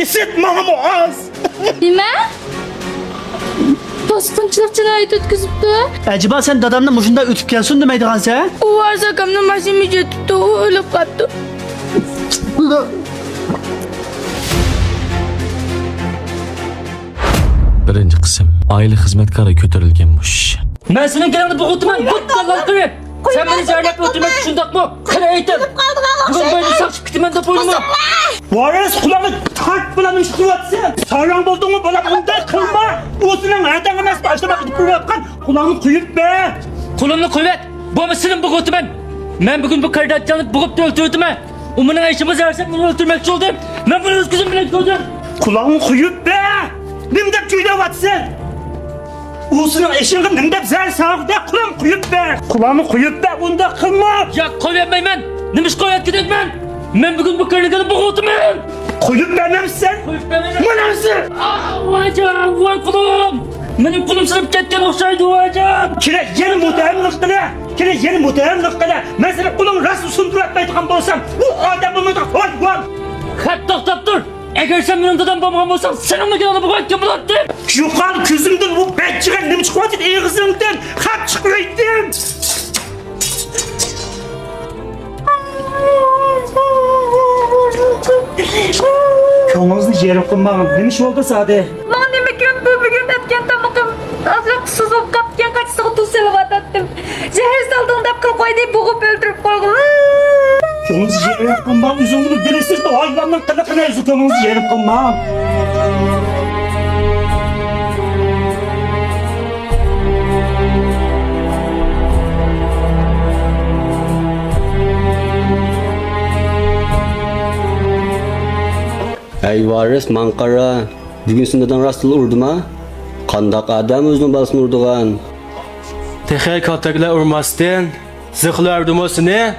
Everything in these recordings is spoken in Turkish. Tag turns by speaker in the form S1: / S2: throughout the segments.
S1: Isitmağım az.
S2: Nima? Bosqinchilik jinoyat o'tkazibdi.
S3: Acaba sen dadamni mushunda o'tib kelsin demaydigan sen?
S2: U arz akamni mashinaga yetibdi, u o'lib qoldi.
S4: Birinci qism. Aile xizmatkari ko'tarilganmish.
S5: Men sening kelingni bo'g'itman. Bo'tqalar qilib. Sen meni zarlab o'tirmak shundaqmi? Qara aytib. Bugun bo'yni saqchib ketaman deb o'ylama.
S1: Varis kulağını tart bilen ışıklıvatsın. Sarang buldun mu bana bunda kılma. O'zining aytan emas başlamak gidip durayotgan kulağını kuyup be.
S5: Qo'limni qo'yvat. Bo'lmasini bo'g'itman. Men bugun bu qardatchani bo'g'ib o'ltirdim. U mening ayshimga zarsa meni o'ltirmoqchi bo'ldi. Men buni o'z ko'zim bilan ko'rdim.
S1: Kulağını kuyup be. Nimdep kuyuvatsın. O'zining eşiğin nimdep zar sağda kulağını kuyup be. Kulağını kuyup be bunda kılma.
S5: Ya qo'ymayman. Nima ish qilyapti ketayman? Men bugun bu qardatchani bo'g'itman.
S1: Kuyup be nemsin? Bu nemsin?
S5: Vajam, voy qo'lim. Mening qo'lim sinib ketgan o'xshaydi vajam.
S1: Kire yeni muhtemlikleri. Kire yeni muhtemlikleri. Mesela kulağını rast sunduratmaydigan bolsam. Bu adam bulmadan hoy var.
S5: Xat to'xtab tur. Agar sen mening dadam bo'lmagan bo'lsang, senimni kelini bo'g'itgan bo'lardi.
S1: Yuqal ko'zimdan bu betchiga nima chiqyapti eg'izingdan? Xat chiqmaydim. Ko'nglingizni yerim qilmag'in. Nima ish bo'ldi Sade?
S2: Men nima bu bugun aytgan tamoqim azliqsiz bo'lib qolgan qachsiga tusilib atatdim. Zahar saldim deb qilib qo'ydi, bo'g'ib o'ldirib qo'ygan.
S1: Ko'nglingizni yerim qilmang. O'zingizni bilasiz, bu hayvonning qiliqini o'zi ko'nglingizni yerim qilmang.
S6: Ey varis manqara, bugün sindadan rastlı urduma? Qandaq adam özünün balasını urduğan?
S4: Texay kaltaklar urmasdan zıxlardım o seni.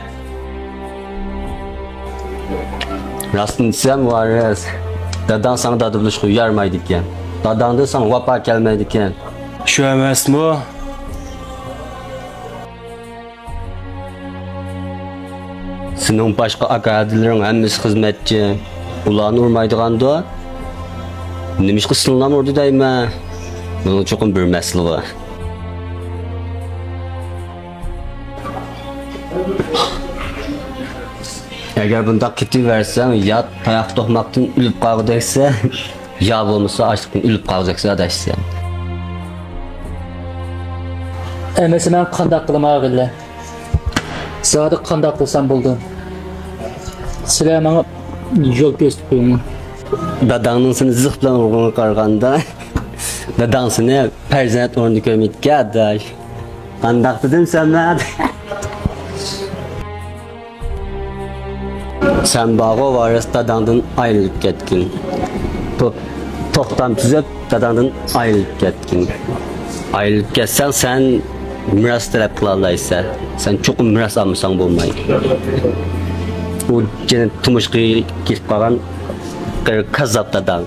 S6: Rastını desem varis, dadan sana dadı bilişki uyarmaydı iken. Dadan da sana vapa gelmeydi iken.
S4: Şu emas mı?
S6: Senin başka akadilerin hemmisi hizmetçi. Ulanı urmaydıgan da, nimiş kısınlan urdu dayma. Bunun çokum bir mesele var. Eğer bunda kiti versen, ya tayak tohmaktan ülüp kalacaksa, ya olmasa açlıktan ülüp kalacaksa da işte.
S5: Emesi men qandaq qilmağa billah. Sodiq qandaq qilsam bo'ldi. Sizlar menga yo'l ko'rsatib qo'ying.
S6: Dadanın seni zıh bilan urgunu qarganda, dadan seni perzent o'rnida ko'rmaydi adash. Qandaq dedim sen? Sen bağı varis dadandan ayrılıp ketkin. Toxtam tüzüp dadandan ayrılıp ketkin. Ayrılıp ketsen sen miras talep kılalaysan. Sen çok miras almışsan bulmayı. O gene tumuşqi gitip qalan kazzap dadan.